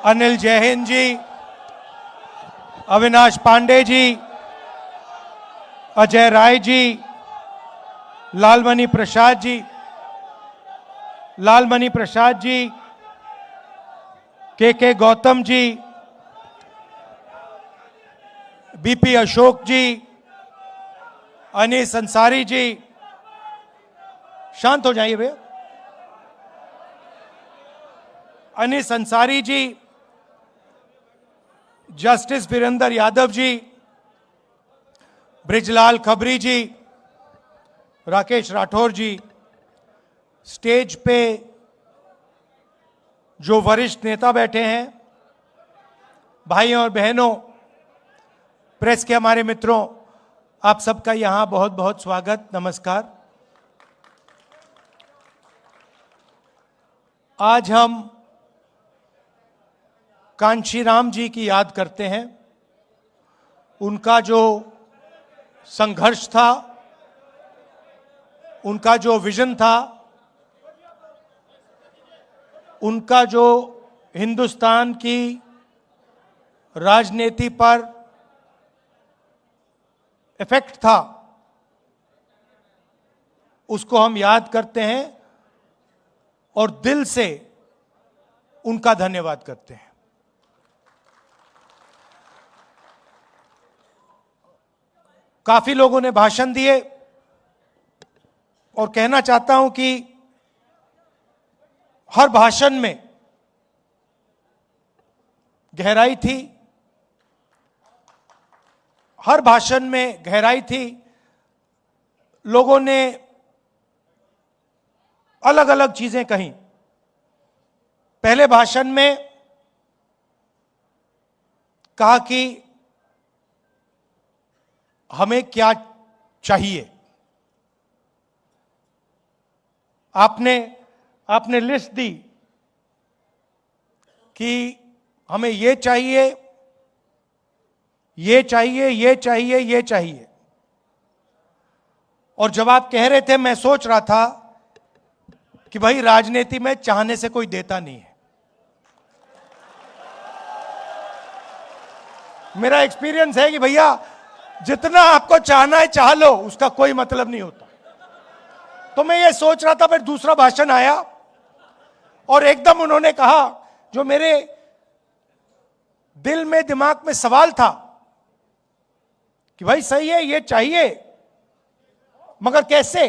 अनिल जैन जी, अविनाश पांडे जी, अजय राय जी, लालमणि प्रसाद जी, के गौतम जी, बीपी अशोक जी, अनीस अंसारी जी, शांत हो जाइए भैया, अनीस अंसारी जी, जस्टिस वीरेंद्र यादव जी, ब्रिजलाल खबरी जी, राकेश राठौर जी, स्टेज पे जो वरिष्ठ नेता बैठे हैं, भाइयों और बहनों, प्रेस के हमारे मित्रों, आप सबका यहां बहुत बहुत स्वागत, नमस्कार। आज हम कांशीराम जी की याद करते हैं। उनका जो संघर्ष था, उनका जो विजन था, उनका जो हिंदुस्तान की राजनीति पर इफेक्ट था, उसको हम याद करते हैं और दिल से उनका धन्यवाद करते हैं। काफी लोगों ने भाषण दिए और कहना चाहता हूं कि हर भाषण में गहराई थी, हर भाषण में गहराई थी। लोगों ने अलग अलग चीजें कही। पहले भाषण में कहा कि हमें क्या चाहिए। आपने लिस्ट दी कि हमें ये चाहिए, ये चाहिए, ये चाहिए, ये चाहिए। और जब आप कह रहे थे, मैं सोच रहा था कि भाई राजनीति में चाहने से कोई देता नहीं है। मेरा एक्सपीरियंस है कि भैया जितना आपको चाहना है चाह लो, उसका कोई मतलब नहीं होता। तो मैं ये सोच रहा था, फिर दूसरा भाषण आया और एकदम उन्होंने कहा जो मेरे दिल में, दिमाग में सवाल था कि भाई सही है, ये चाहिए, मगर कैसे?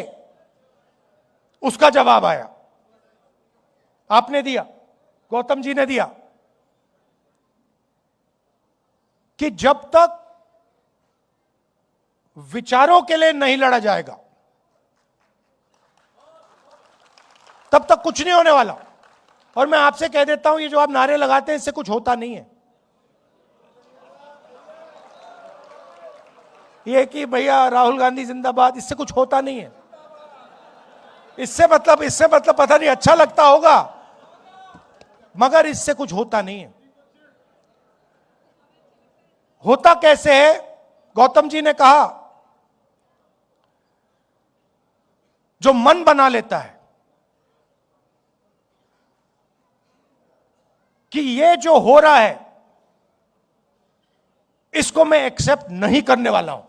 उसका जवाब आया, आपने दिया, गौतम जी ने दिया कि जब तक विचारों के लिए नहीं लड़ा जाएगा तब तक कुछ नहीं होने वाला। और मैं आपसे कह देता हूं, ये जो आप नारे लगाते हैं, इससे कुछ होता नहीं है। ये कि भैया राहुल गांधी जिंदाबाद, इससे कुछ होता नहीं है। इससे मतलब पता नहीं अच्छा लगता होगा, मगर इससे कुछ होता नहीं है। होता कैसे है? गौतम जी ने कहा, जो मन बना लेता है कि ये जो हो रहा है इसको मैं एक्सेप्ट नहीं करने वाला हूं,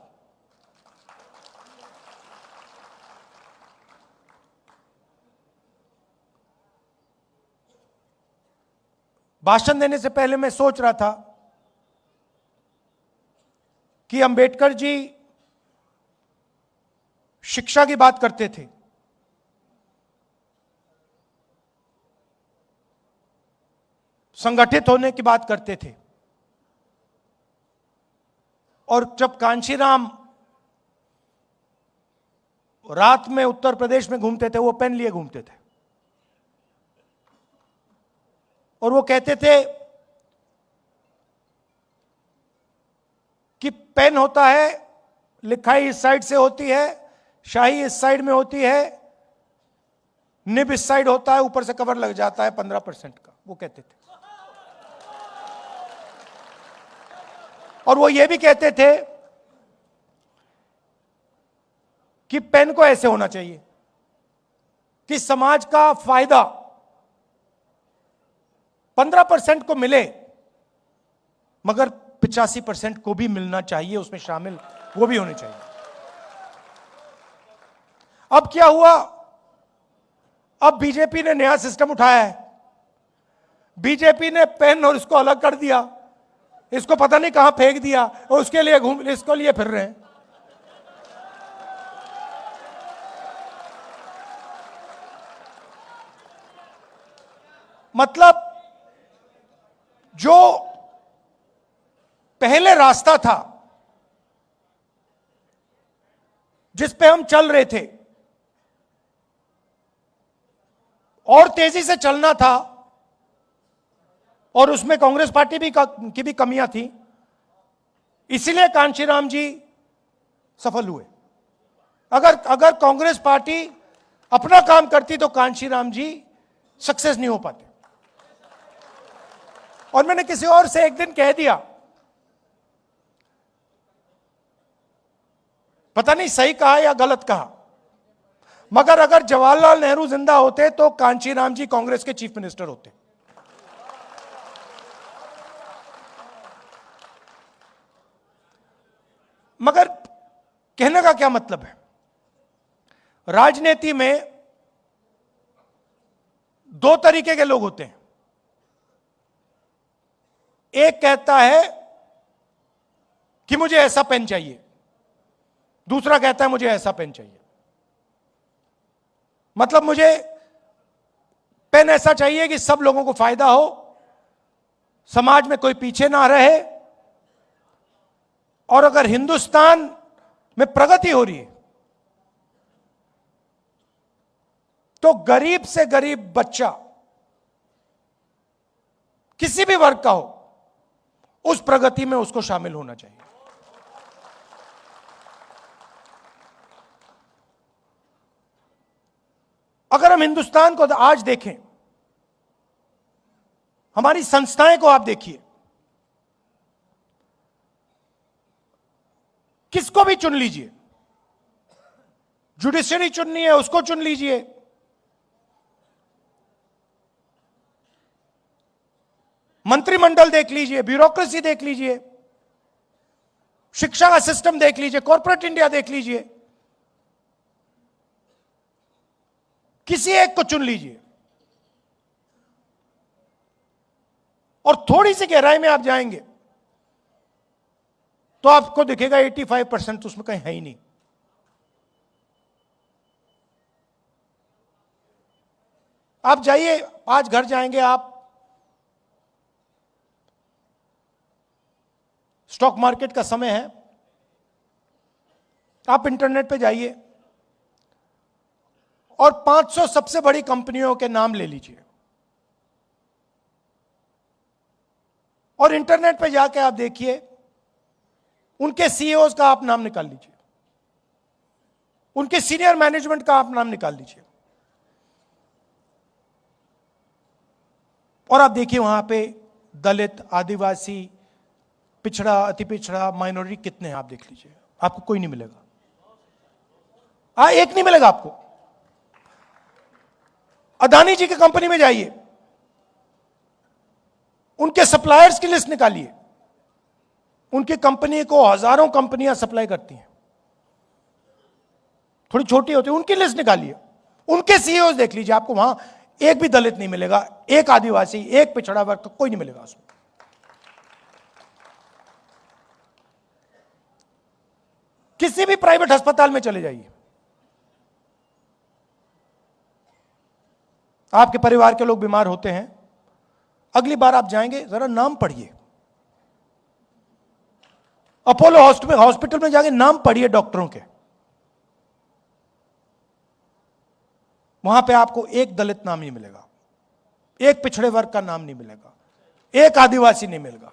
भाषण देने से पहले मैं सोच रहा था कि अंबेडकर जी शिक्षा की बात करते थे, संगठित होने की बात करते थे, और जब कांशीराम रात में उत्तर प्रदेश में घूमते थे, वो पेन लिए घूमते थे और वो कहते थे कि पेन होता है, लिखाई इस साइड से होती है, शाही इस साइड में होती है, निब इस साइड होता है, ऊपर से कवर लग जाता है 15% का, वो कहते थे। और वो ये भी कहते थे कि पेन को ऐसे होना चाहिए कि समाज का फायदा 15% को मिले, मगर 85% को भी मिलना चाहिए, उसमें शामिल वो भी होने चाहिए। अब क्या हुआ? अब बीजेपी ने नया सिस्टम उठाया है। बीजेपी ने पेन और इसको अलग कर दिया, इसको पता नहीं कहां फेंक दिया, और उसके लिए इसको लिए फिर रहे हैं। मतलब जो पहले रास्ता था जिस पे हम चल रहे थे, और तेजी से चलना था, और उसमें कांग्रेस पार्टी की भी कमियां थी, इसीलिए कांशीराम जी सफल हुए। अगर कांग्रेस पार्टी अपना काम करती तो कांशीराम जी सक्सेस नहीं हो पाते। और मैंने किसी और से एक दिन कह दिया, पता नहीं सही कहा या गलत कहा, मगर अगर जवाहरलाल नेहरू जिंदा होते तो कांशीराम जी कांग्रेस के चीफ मिनिस्टर होते। मगर कहने का क्या मतलब है, राजनीति में दो तरीके के लोग होते हैं। एक कहता है कि मुझे ऐसा पेन चाहिए, दूसरा कहता है मुझे ऐसा पेन चाहिए। मतलब मुझे पेन ऐसा चाहिए कि सब लोगों को फायदा हो, समाज में कोई पीछे ना रहे, और अगर हिंदुस्तान में प्रगति हो रही है तो गरीब से गरीब बच्चा किसी भी वर्ग का हो, उस प्रगति में उसको शामिल होना चाहिए। अगर हम हिंदुस्तान को आज देखें, हमारी संस्थाएं को आप देखिए, किसको भी चुन लीजिए, जुडिशरी चुननी है उसको चुन लीजिए, मंत्रिमंडल देख लीजिए, ब्यूरोक्रेसी देख लीजिए, शिक्षा का सिस्टम देख लीजिए, कॉर्पोरेट इंडिया देख लीजिए, किसी एक को चुन लीजिए, और थोड़ी सी गहराई में आप जाएंगे तो आपको दिखेगा 85% उसमें कहीं है ही नहीं। आप जाइए, आज घर जाएंगे आप, स्टॉक मार्केट का समय है, आप इंटरनेट पे जाइए और 500 सबसे बड़ी कंपनियों के नाम ले लीजिए, और इंटरनेट पे जाके आप देखिए, उनके सीईओज का आप नाम निकाल लीजिए, उनके सीनियर मैनेजमेंट का आप नाम निकाल लीजिए, और आप देखिए वहां पे दलित, आदिवासी, पिछड़ा, अति पिछड़ा, माइनॉरिटी कितने हैं आप देख लीजिए, आपको कोई नहीं मिलेगा। एक नहीं मिलेगा आपको। अदानी जी की कंपनी में जाइए, उनके सप्लायर्स की लिस्ट निकालिए, उनकी कंपनी को हजारों कंपनियां सप्लाई करती हैं, थोड़ी छोटी होती है, उनकी लिस्ट निकालिए, उनके सीईओ देख लीजिए, आपको वहां एक भी दलित नहीं मिलेगा, एक आदिवासी, एक पिछड़ा वर्ग, कोई नहीं मिलेगा उसमें। किसी भी प्राइवेट अस्पताल में चले जाइए, आपके परिवार के लोग बीमार होते हैं, अगली बार आप जाएंगे जरा नाम पढ़िए, अपोलो हॉस्पिटल में जाके नाम पढ़िए डॉक्टरों के, वहां पे आपको एक दलित नाम नहीं मिलेगा, एक पिछड़े वर्ग का नाम नहीं मिलेगा, एक आदिवासी नहीं मिलेगा।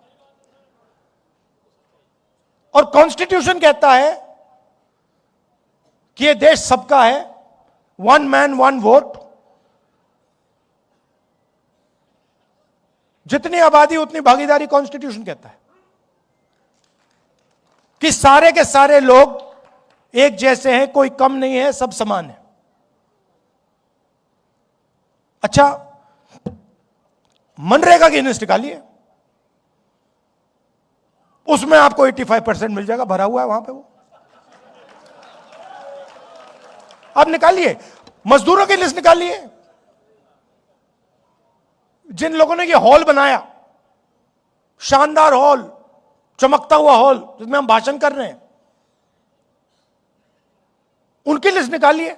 और कॉन्स्टिट्यूशन कहता है कि यह देश सबका है, वन मैन वन वोट, जितनी आबादी उतनी भागीदारी, कॉन्स्टिट्यूशन कहता है कि सारे के सारे लोग एक जैसे हैं, कोई कम नहीं है, सब समान है। अच्छा, मनरेगा की लिस्ट निकालिए, उसमें आपको 85% मिल जाएगा, भरा हुआ है वहां पे वो। आप निकालिए, मजदूरों की लिस्ट निकालिए। जिन लोगों ने ये हॉल बनाया, शानदार हॉल, चमकता हुआ हॉल जिसमें हम भाषण कर रहे हैं, उनकी लिस्ट निकालिए।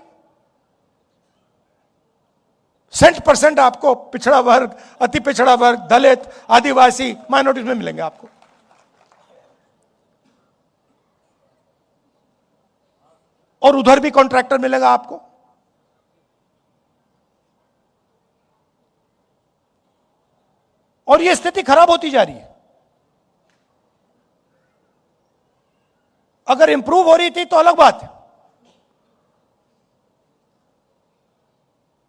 60% आपको पिछड़ा वर्ग, अति पिछड़ा वर्ग, दलित, आदिवासी, माइनॉरिटीज में मिलेंगे आपको। और उधर भी कॉन्ट्रैक्टर मिलेगा आपको। और यह स्थिति खराब होती जा रही है। अगर इंप्रूव हो रही थी तो अलग बात है।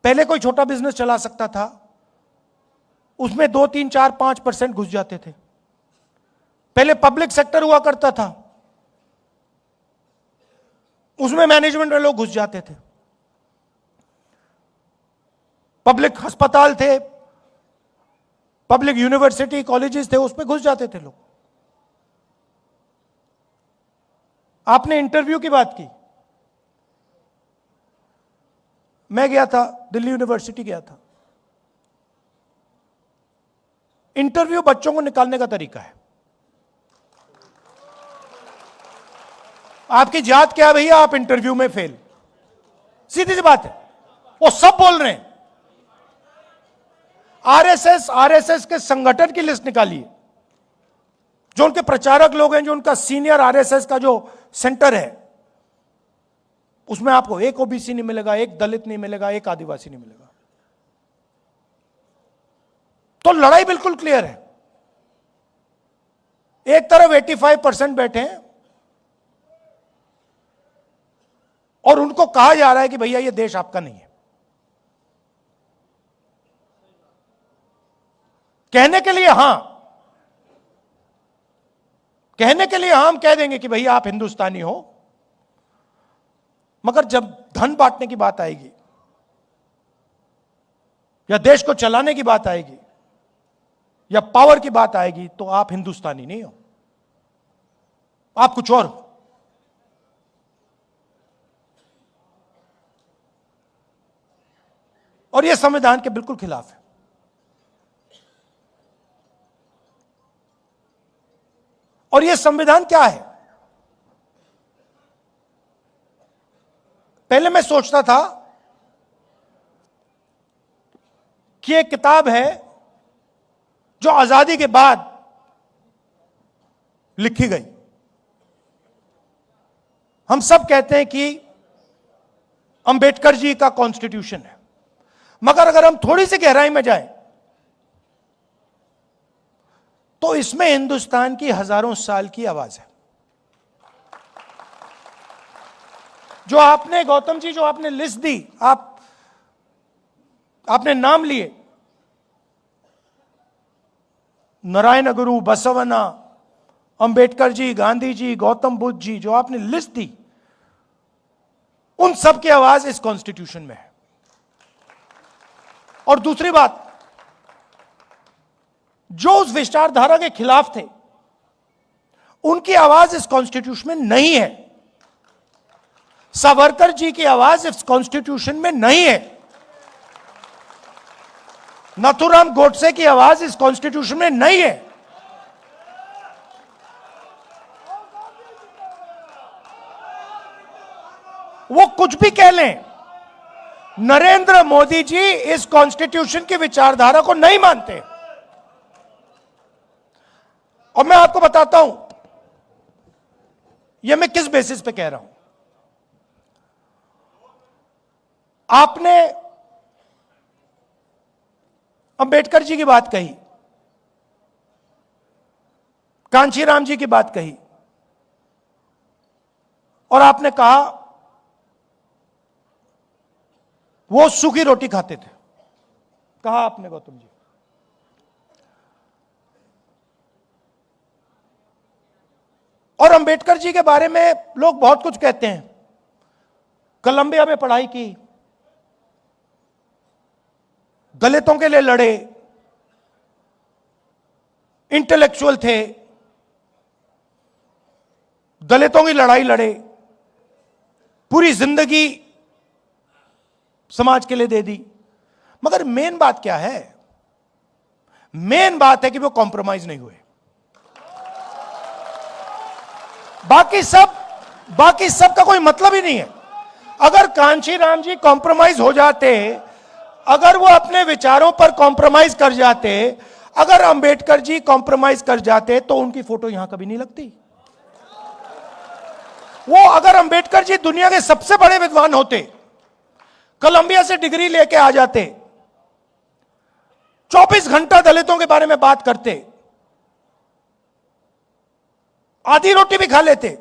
पहले कोई छोटा बिजनेस चला सकता था, उसमें 2, 3, 4, 5% घुस जाते थे। पहले पब्लिक सेक्टर हुआ करता था, उसमें मैनेजमेंट में लोग घुस जाते थे। पब्लिक अस्पताल थे, पब्लिक यूनिवर्सिटी, कॉलेजेस थे, उसमें घुस जाते थे लोग। आपने इंटरव्यू की बात की, मैं गया था, दिल्ली यूनिवर्सिटी गया था। इंटरव्यू बच्चों को निकालने का तरीका है। आपकी जात क्या है भैया, आप इंटरव्यू में फेल, सीधी सी बात है। वो सब बोल रहे हैं। आरएसएस के संगठन की लिस्ट निकालिए, जो उनके प्रचारक लोग हैं, जो उनका सीनियर आरएसएस का जो सेंटर है, उसमें आपको एक ओबीसी नहीं मिलेगा, एक दलित नहीं मिलेगा, एक आदिवासी नहीं मिलेगा। तो लड़ाई बिल्कुल क्लियर है। एक तरफ 85% बैठे हैं और उनको कहा जा रहा है कि भैया ये देश आपका नहीं है। कहने के लिए हां, कहने के लिए हम कह देंगे कि भैया आप हिंदुस्तानी हो, मगर जब धन बांटने की बात आएगी या देश को चलाने की बात आएगी या पावर की बात आएगी, तो आप हिंदुस्तानी नहीं हो, आप कुछ और हो। और यह संविधान के बिल्कुल खिलाफ है। और यह संविधान क्या है? पहले मैं सोचता था कि एक किताब है जो आजादी के बाद लिखी गई। हम सब कहते हैं कि अंबेडकर जी का कॉन्स्टिट्यूशन है, मगर अगर हम थोड़ी सी गहराई में जाएं तो इसमें हिंदुस्तान की हजारों साल की आवाज है। जो आपने, गौतम जी, जो आपने लिस्ट दी, आपने नाम लिए, नारायण गुरु, बसवन्ना, अंबेडकर जी, गांधी जी, गौतम बुद्ध जी, जो आपने लिस्ट दी, उन सब की आवाज इस कॉन्स्टिट्यूशन में है। और दूसरी बात, जो उस विचारधारा के खिलाफ थे, उनकी आवाज इस कॉन्स्टिट्यूशन में नहीं है। सावरकर जी की आवाज इस कॉन्स्टिट्यूशन में नहीं है। नाथूराम गोडसे की आवाज इस कॉन्स्टिट्यूशन में नहीं है। वो कुछ भी कह लें, नरेंद्र मोदी जी इस कॉन्स्टिट्यूशन की विचारधारा को नहीं मानते। और मैं आपको बताता हूं यह मैं किस बेसिस पे कह रहा हूं। आपने अंबेडकर जी की बात कही, कांशीराम जी की बात कही, और आपने कहा वो सूखी रोटी खाते थे, कहा आपने गौतम जी। और अंबेडकर जी के बारे में लोग बहुत कुछ कहते हैं। कोलंबिया में पढ़ाई की, दलितों के लिए लड़े, इंटेलेक्चुअल थे, दलितों की लड़ाई लड़े, पूरी जिंदगी समाज के लिए दे दी। मगर मेन बात क्या है? मेन बात है कि वो कॉम्प्रोमाइज नहीं हुए। बाकी सब का कोई मतलब ही नहीं है। अगर कांशीराम जी कॉम्प्रोमाइज हो जाते, अगर वो अपने विचारों पर कॉम्प्रोमाइज कर जाते, अगर अंबेडकर जी कॉम्प्रोमाइज कर जाते, तो उनकी फोटो यहां कभी नहीं लगती। वो अगर अंबेडकर जी दुनिया के सबसे बड़े विद्वान होते, कोलंबिया से डिग्री लेके आ जाते, 24 घंटा दलितों के बारे में बात करते, आधी रोटी भी खा लेते,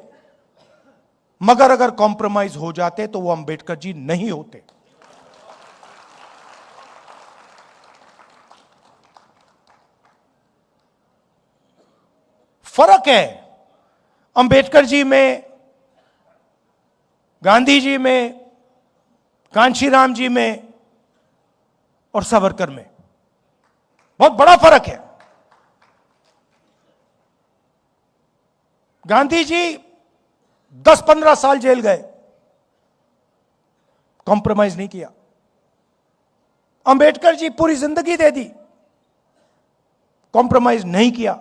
मगर अगर कॉम्प्रोमाइज हो जाते तो वो अंबेडकर जी नहीं होते। फर्क है अंबेडकर जी में, गांधी जी में, कांशीराम जी में और सावरकर में। बहुत बड़ा फर्क है। गांधी जी 10-15 साल जेल गए, कॉम्प्रोमाइज नहीं किया। अंबेडकर जी पूरी जिंदगी दे दी, कॉम्प्रोमाइज नहीं किया।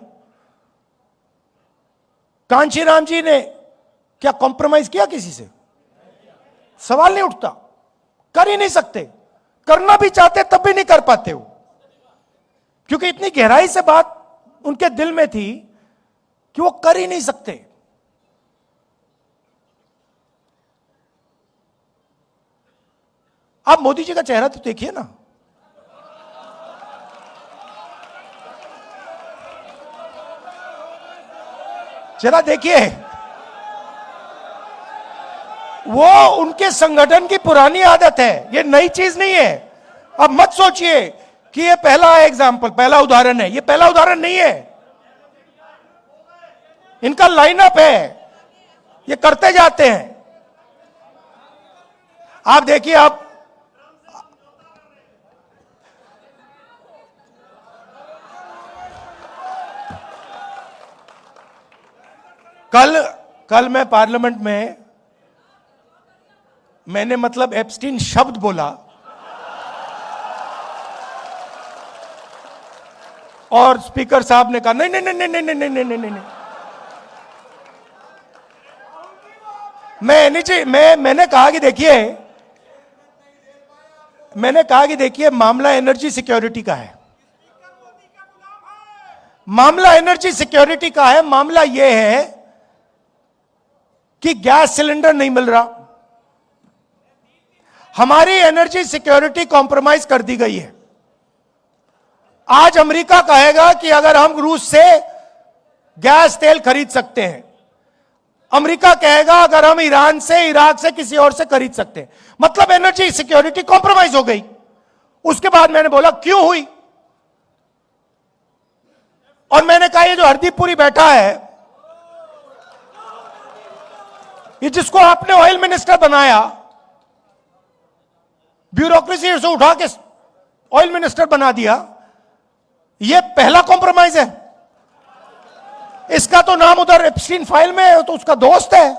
कांशीराम जी ने क्या कॉम्प्रोमाइज किया किसी से? सवाल नहीं उठता, कर ही नहीं सकते। करना भी चाहते तब भी नहीं कर पाते वो, क्योंकि इतनी गहराई से बात उनके दिल में थी कि वो कर ही नहीं सकते। आप मोदी जी का चेहरा तो देखिए ना, चेहरा देखिए। वो उनके संगठन की पुरानी आदत है, ये नई चीज नहीं है। अब मत सोचिए कि ये पहला एग्जाम्पल, पहला उदाहरण है। ये पहला उदाहरण नहीं है, इनका लाइनअप है, ये करते जाते हैं। आप देखिए, आप कल मैं पार्लियामेंट में मैंने मतलब एप्स्टीन शब्द बोला और स्पीकर साहब ने कहा नहीं नहीं नहीं नहीं नहीं नहीं नहीं नहीं नहीं। मैंने कहा कि देखिए मामला एनर्जी सिक्योरिटी का है। मामला एनर्जी सिक्योरिटी का है। मामला यह है कि गैस सिलेंडर नहीं मिल रहा, हमारी एनर्जी सिक्योरिटी कॉम्प्रोमाइज कर दी गई है। आज अमेरिका कहेगा कि अगर हम रूस से गैस तेल खरीद सकते हैं, अमेरिका कहेगा अगर हम ईरान से, इराक से, किसी और से खरीद सकते हैं, मतलब एनर्जी सिक्योरिटी कॉम्प्रोमाइज हो गई। उसके बाद मैंने बोला क्यों हुई, और मैंने कहा ये जो हरदीपपुरी बैठा है, ये जिसको आपने ऑयल मिनिस्टर बनाया, ब्यूरोक्रेसी से उठा के ऑयल मिनिस्टर बना दिया, ये पहला कॉम्प्रोमाइज है। इसका तो नाम उधर एप्स्टीन फाइल में है, तो उसका दोस्त है।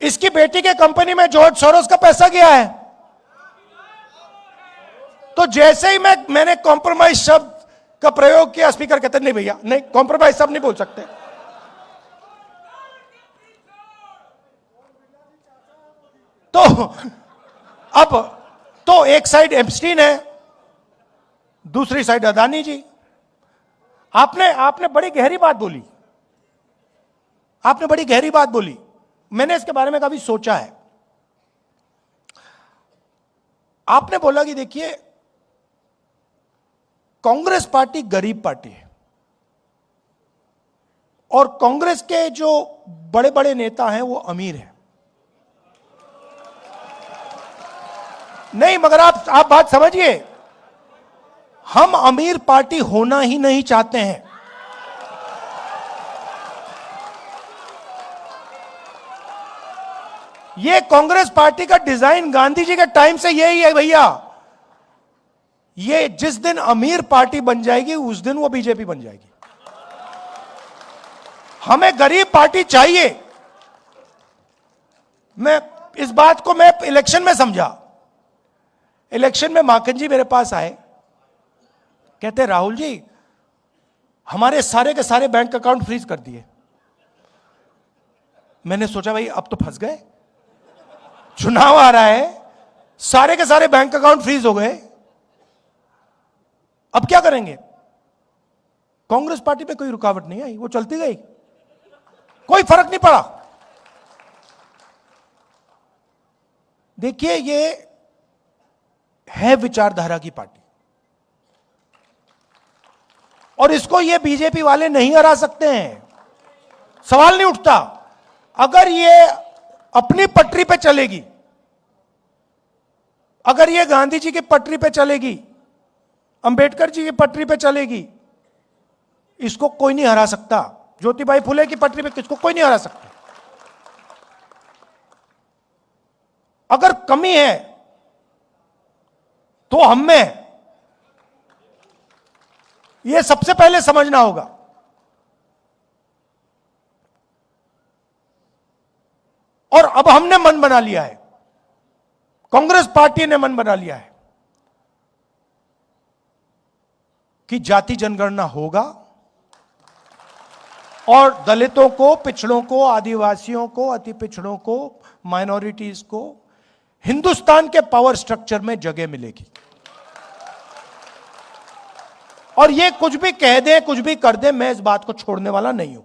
इसकी बेटी के कंपनी में जॉर्ज सोरोस का पैसा गया है। तो जैसे ही मैंने कॉम्प्रोमाइज शब्द का प्रयोग किया, स्पीकर कहते नहीं भैया नहीं, कॉम्प्रोमाइज सब नहीं बोल सकते। तो अब तो एक साइड एप्स्टीन है, दूसरी साइड अदानी जी। आपने बड़ी गहरी बात बोली, आपने बड़ी गहरी बात बोली। मैंने इसके बारे में कभी सोचा है। आपने बोला कि देखिए कांग्रेस पार्टी गरीब पार्टी है और कांग्रेस के जो बड़े बड़े नेता हैं वो अमीर हैं। नहीं, मगर आप बात समझिए, हम अमीर पार्टी होना ही नहीं चाहते हैं। ये कांग्रेस पार्टी का डिजाइन गांधी जी के टाइम से यही है भैया। ये जिस दिन अमीर पार्टी बन जाएगी उस दिन वो बीजेपी बन जाएगी। हमें गरीब पार्टी चाहिए। मैं इस बात को मैं इलेक्शन में समझा। इलेक्शन में माखन जी मेरे पास आए, कहते राहुल जी हमारे सारे के सारे बैंक अकाउंट फ्रीज कर दिए। मैंने सोचा भाई अब तो फंस गए, चुनाव आ रहा है, सारे के सारे बैंक अकाउंट फ्रीज हो गए, अब क्या करेंगे। कांग्रेस पार्टी पे कोई रुकावट नहीं आई, वो चलती गई, कोई फर्क नहीं पड़ा। देखिए ये है विचारधारा की पार्टी और इसको ये बीजेपी वाले नहीं हरा सकते हैं, सवाल नहीं उठता। अगर ये अपनी पटरी पे चलेगी, अगर ये गांधी जी की पटरी पे चलेगी, अंबेडकर जी की पटरी पे चलेगी, इसको कोई नहीं हरा सकता। ज्योतिबाई फुले की पटरी पे किसको कोई नहीं हरा सकता। अगर कमी है तो हम में यह सबसे पहले समझना होगा। और अब हमने मन बना लिया है, कांग्रेस पार्टी ने मन बना लिया है कि जाति जनगणना होगा और दलितों को, पिछड़ों को, आदिवासियों को, अति पिछड़ों को, माइनॉरिटीज को हिंदुस्तान के पावर स्ट्रक्चर में जगह मिलेगी। और ये कुछ भी कह दे, कुछ भी कर दे, मैं इस बात को छोड़ने वाला नहीं हूं।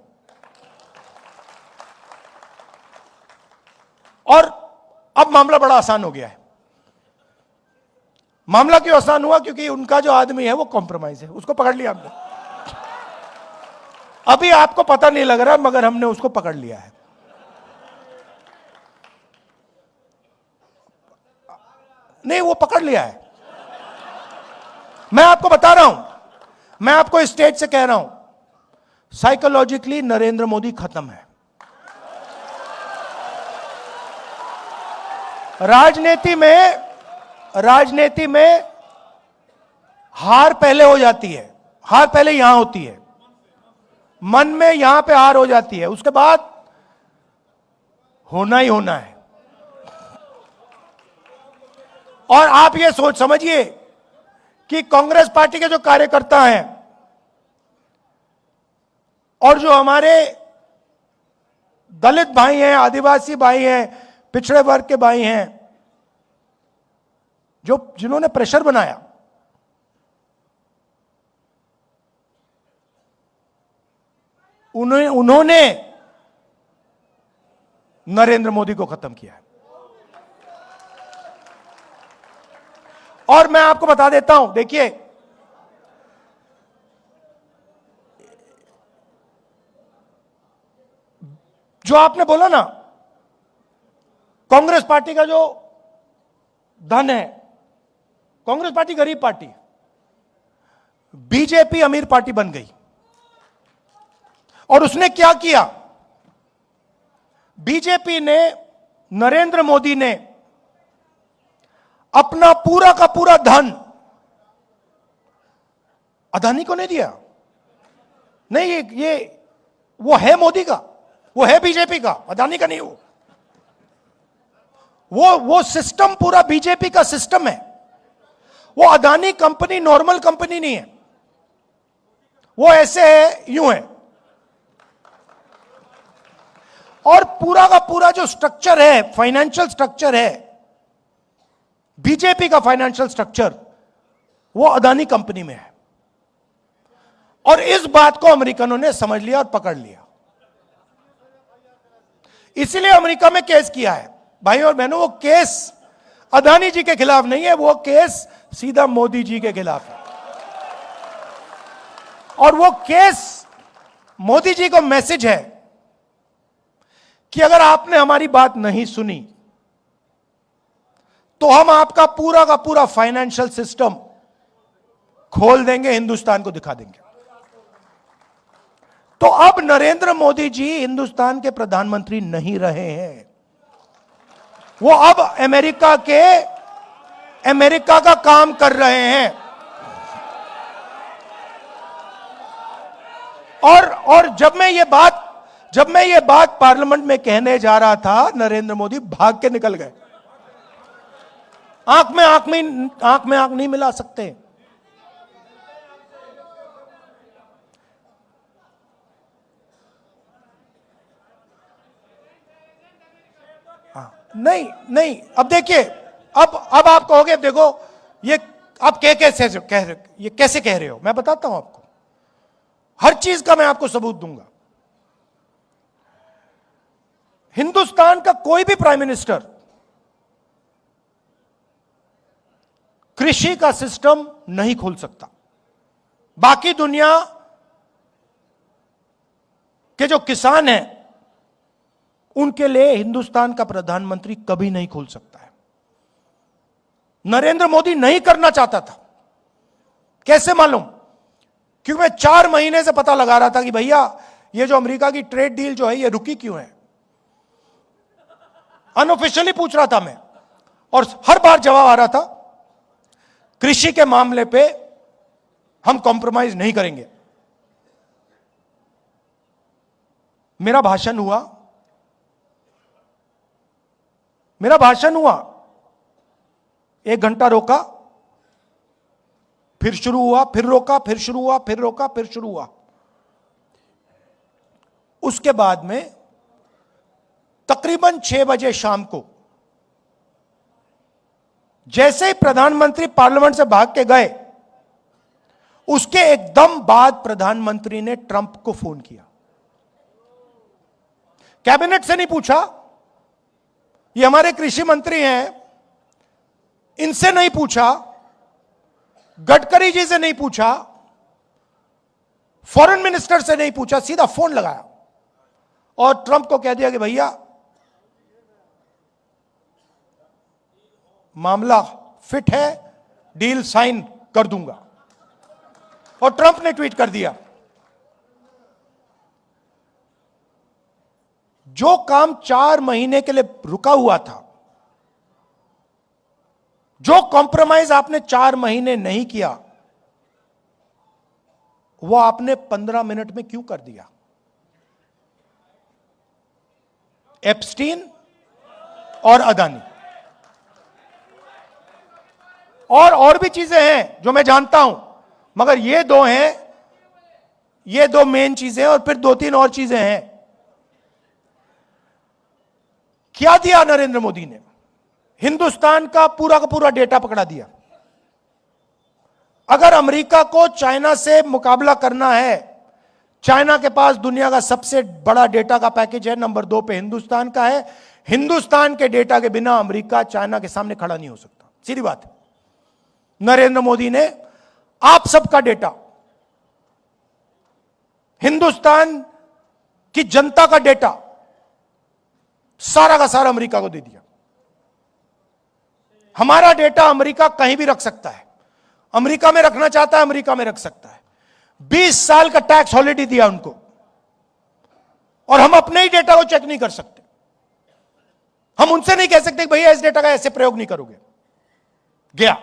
और अब मामला बड़ा आसान हो गया है। मामला क्यों आसान हुआ? क्योंकि उनका जो आदमी है वो कॉम्प्रोमाइज है, उसको पकड़ लिया हमने। अभी आपको पता नहीं लग रहा मगर हमने उसको पकड़ लिया है। नहीं, वो पकड़ लिया है। मैं आपको बता रहा हूं, मैं आपको स्टेज से कह रहा हूं, साइकोलॉजिकली नरेंद्र मोदी खत्म है। राजनीति में हार पहले हो जाती है, हार पहले यहां होती है, मन में यहां पे हार हो जाती है, उसके बाद होना ही होना है। और आप ये समझिए कि कांग्रेस पार्टी के जो कार्यकर्ता हैं और जो हमारे दलित भाई हैं, आदिवासी भाई हैं, पिछड़े वर्ग के भाई हैं, जिन्होंने प्रेशर बनाया, उन्होंने नरेंद्र मोदी को खत्म किया है। और मैं आपको बता देता हूं, देखिए जो आपने बोला ना, कांग्रेस पार्टी का जो धन है, कांग्रेस पार्टी गरीब पार्टी, बीजेपी अमीर पार्टी बन गई। और उसने क्या किया? बीजेपी ने, नरेंद्र मोदी ने अपना पूरा का पूरा धन अदानी को नहीं दिया। नहीं, ये वो है मोदी का, वो है बीजेपी का, अदानी का नहीं। वो सिस्टम पूरा बीजेपी का सिस्टम है। वो अदानी कंपनी नॉर्मल कंपनी नहीं है, वो ऐसे है, यूं है। और पूरा का पूरा जो स्ट्रक्चर है, फाइनेंशियल स्ट्रक्चर है, बीजेपी का फाइनेंशियल स्ट्रक्चर, वो अदानी कंपनी में है। और इस बात को अमेरिकनों ने समझ लिया और पकड़ लिया। इसलिए अमेरिका में केस किया है। भाई और बहनों, वो केस अदानी जी के खिलाफ नहीं है, वो केस सीधा मोदी जी के खिलाफ है। और वो केस मोदी जी को मैसेज है कि अगर आपने हमारी बात नहीं सुनी तो हम आपका पूरा का पूरा फाइनेंशियल सिस्टम खोल देंगे, हिंदुस्तान को दिखा देंगे। तो अब नरेंद्र मोदी जी हिंदुस्तान के प्रधानमंत्री नहीं रहे हैं, वो अब अमेरिका का काम कर रहे हैं। और जब मैं ये बात पार्लियामेंट में कहने जा रहा था, नरेंद्र मोदी भाग के निकल गए। आंख में आंख नहीं मिला सकते। नहीं, अब देखिए, अब आप कहोगे देखो ये आप कैसे कह रहे हो, मैं बताता हूं आपको, हर चीज का मैं आपको सबूत दूंगा। हिंदुस्तान का कोई भी प्राइम मिनिस्टर कृषि का सिस्टम नहीं खोल सकता। बाकी दुनिया के जो किसान हैं उनके लिए हिंदुस्तान का प्रधानमंत्री कभी नहीं खोल सकता है। नरेंद्र मोदी नहीं करना चाहता था। कैसे मालूम? क्योंकि मैं 4 महीने से पता लगा रहा था कि भैया ये जो अमेरिका की ट्रेड डील जो है ये रुकी क्यों है। अनऑफिशियली पूछ रहा था मैं, और हर बार जवाब आ रहा था कृषि के मामले पे हम कॉम्प्रोमाइज नहीं करेंगे। मेरा भाषण हुआ, 1 घंटा रोका, फिर शुरू हुआ, फिर रोका, फिर शुरू हुआ, फिर रोका, फिर शुरू हुआ। उसके बाद में तकरीबन 6 बजे शाम को जैसे ही प्रधानमंत्री पार्लियामेंट से भाग के गए, उसके एकदम बाद प्रधानमंत्री ने ट्रंप को फोन किया। कैबिनेट से नहीं पूछा, ये हमारे कृषि मंत्री हैं, इनसे नहीं पूछा, गडकरी जी से नहीं पूछा, फॉरेन मिनिस्टर से नहीं पूछा, सीधा फोन लगाया और ट्रंप को कह दिया कि भैया मामला फिट है, डील साइन कर दूंगा। और ट्रंप ने ट्वीट कर दिया, जो काम 4 महीने के लिए रुका हुआ था, जो कॉम्प्रोमाइज आपने 4 महीने नहीं किया, वो आपने 15 मिनट में क्यों कर दिया? एप्स्टीन और अदानी और भी चीजें हैं जो मैं जानता हूं, मगर ये 2 हैं, ये 2 मेन चीजें, और फिर 2-3 और चीजें हैं। क्या दिया नरेंद्र मोदी ने? हिंदुस्तान का पूरा डेटा पकड़ा दिया। अगर अमेरिका को चाइना से मुकाबला करना है, चाइना के पास दुनिया का सबसे बड़ा डेटा का पैकेज है, नंबर 2 पे हिंदुस्तान का है। हिंदुस्तान के डेटा के बिना अमेरिका चाइना के सामने खड़ा नहीं हो सकता, सीधी बात है। नरेंद्र मोदी ने आप सबका डेटा, हिंदुस्तान की जनता का डेटा सारा का सारा अमेरिका को दे दिया। हमारा डेटा अमेरिका कहीं भी रख सकता है, अमेरिका में रखना चाहता है अमेरिका में रख सकता है। 20 साल का टैक्स हॉलिडे दिया उनको, और हम अपने ही डेटा को चेक नहीं कर सकते। हम उनसे नहीं कह सकते कि भैया इस डेटा का ऐसे प्रयोग नहीं करोगे। गया,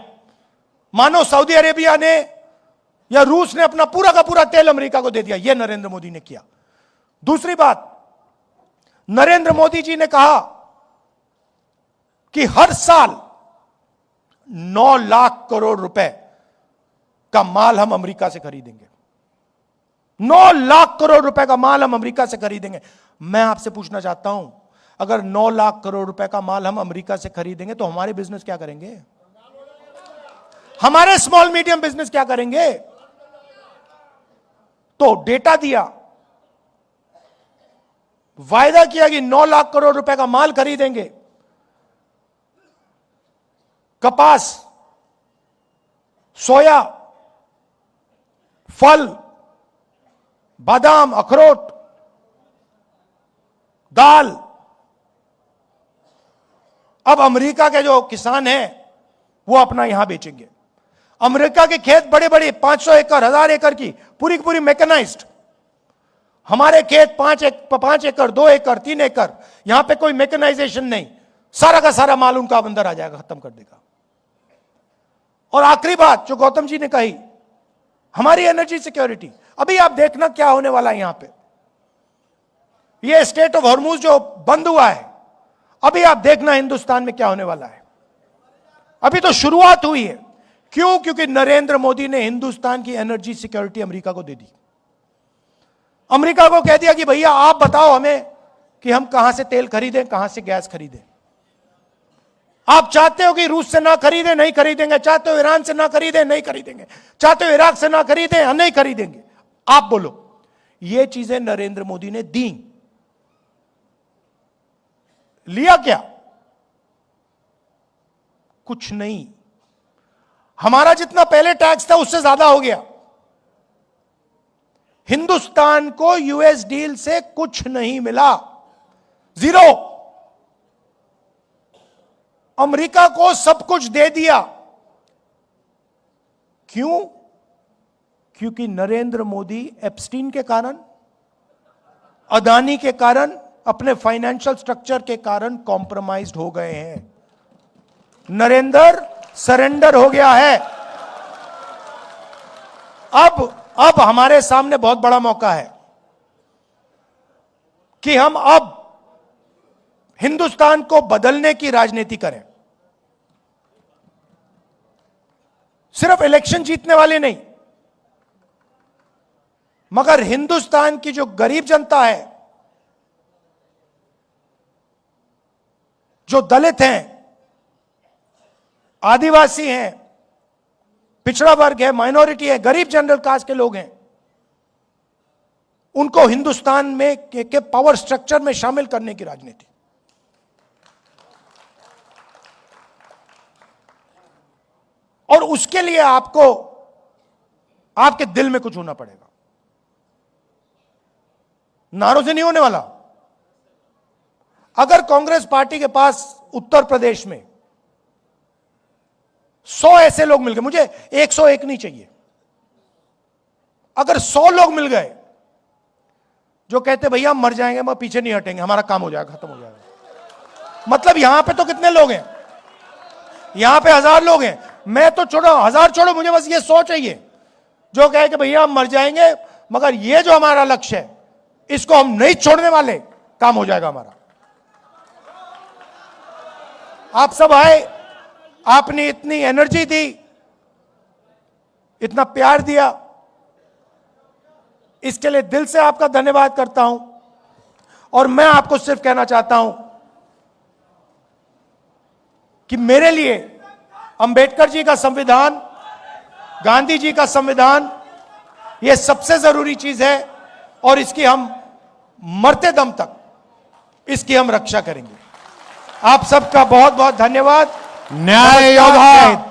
मानो सऊदी अरेबिया ने या रूस ने अपना पूरा का पूरा तेल अमेरिका को दे दिया। यह नरेंद्र मोदी ने किया। दूसरी बात, नरेंद्र मोदी जी ने कहा कि हर साल 9 लाख करोड़ रुपए का माल हम अमेरिका से खरीदेंगे। 9 लाख करोड़ रुपए का माल हम अमेरिका से खरीदेंगे। मैं आपसे पूछना चाहता हूं, अगर 9 लाख करोड़ रुपए का माल हम अमेरिका से खरीदेंगे तो हमारे बिजनेस क्या करेंगे? हमारे स्मॉल मीडियम बिजनेस क्या करेंगे? तो डेटा दिया, वायदा किया कि 9 लाख करोड़ रुपए का माल खरीदेंगे। कपास, सोया, फल, बादाम, अखरोट, दाल। अब अमेरिका के जो किसान हैं वो अपना यहां बेचेंगे। अमेरिका के खेत बड़े बड़े 500 एकड़, 1000 एकड़ की पूरी पूरी मैकेनाइज्ड। हमारे खेत 5 एकड़, 2 एकड़, 3 एकड़, यहां पे कोई मैकेनाइजेशन नहीं। सारा का सारा माल उनका अंदर आ जाएगा, खत्म कर देगा। और आखिरी बात जो गौतम जी ने कही, हमारी एनर्जी सिक्योरिटी। अभी आप देखना क्या होने वाला है यहां पे, ये स्टेट ऑफ हॉर्मुज जो बंद हुआ है, अभी आप देखना हिंदुस्तान में क्या होने वाला है। अभी तो शुरुआत हुई है। क्यों? क्योंकि नरेंद्र मोदी ने हिंदुस्तान की एनर्जी सिक्योरिटी अमेरिका को दे दी। अमेरिका को कह दिया कि भैया आप बताओ हमें कि हम कहां से तेल खरीदें, कहां से गैस खरीदें। आप चाहते हो कि रूस से ना खरीदें, नहीं खरीदेंगे। चाहते हो ईरान से ना खरीदें, नहीं खरीदेंगे। चाहते हो इराक से ना खरीदें, नहीं खरीदेंगे। आप बोलो। ये चीजें नरेंद्र मोदी ने दी। लिया क्या? कुछ नहीं। हमारा जितना पहले टैक्स था उससे ज्यादा हो गया। हिंदुस्तान को यूएस डील से कुछ नहीं मिला, जीरो। अमेरिका को सब कुछ दे दिया। क्यों? क्योंकि नरेंद्र मोदी एप्स्टीन के कारण, अदानी के कारण, अपने फाइनेंशियल स्ट्रक्चर के कारण कॉम्प्रोमाइज्ड हो गए हैं। नरेंद्र सरेंडर हो गया है। अब हमारे सामने बहुत बड़ा मौका है कि हम अब हिंदुस्तान को बदलने की राजनीति करें। सिर्फ इलेक्शन जीतने वाले नहीं, मगर हिंदुस्तान की जो गरीब जनता है, जो दलित हैं, आदिवासी हैं, पिछड़ा वर्ग है, माइनॉरिटी है, गरीब जनरल कास्ट के लोग हैं, उनको हिंदुस्तान में के पावर स्ट्रक्चर में शामिल करने की राजनीति। और उसके लिए आपको आपके दिल में कुछ होना पड़ेगा। नारों से नहीं होने वाला। अगर कांग्रेस पार्टी के पास उत्तर प्रदेश में 100 ऐसे लोग मिल गए, मुझे 101 नहीं चाहिए, अगर 100 लोग मिल गए जो कहते भैया हम मर जाएंगे मगर पीछे नहीं हटेंगे, हमारा काम हो जाएगा, खत्म हो जाएगा। मतलब यहां पे तो कितने लोग हैं? यहां पे 1000 लोग हैं। मैं तो छोड़ो, 1000 छोड़ो, मुझे बस ये 100 चाहिए जो कहे कि भैया हम मर जाएंगे मगर ये जो हमारा लक्ष्य है इसको हम नहीं छोड़ने वाले, काम हो जाएगा हमारा। आप सब आए, आपने इतनी एनर्जी दी, इतना प्यार दिया, इसके लिए दिल से आपका धन्यवाद करता हूं। और मैं आपको सिर्फ कहना चाहता हूं कि मेरे लिए अंबेडकर जी का संविधान, गांधी जी का संविधान, यह सबसे जरूरी चीज है और इसकी हम मरते दम तक इसकी हम रक्षा करेंगे। आप सबका बहुत बहुत धन्यवाद। न्याय योद्धा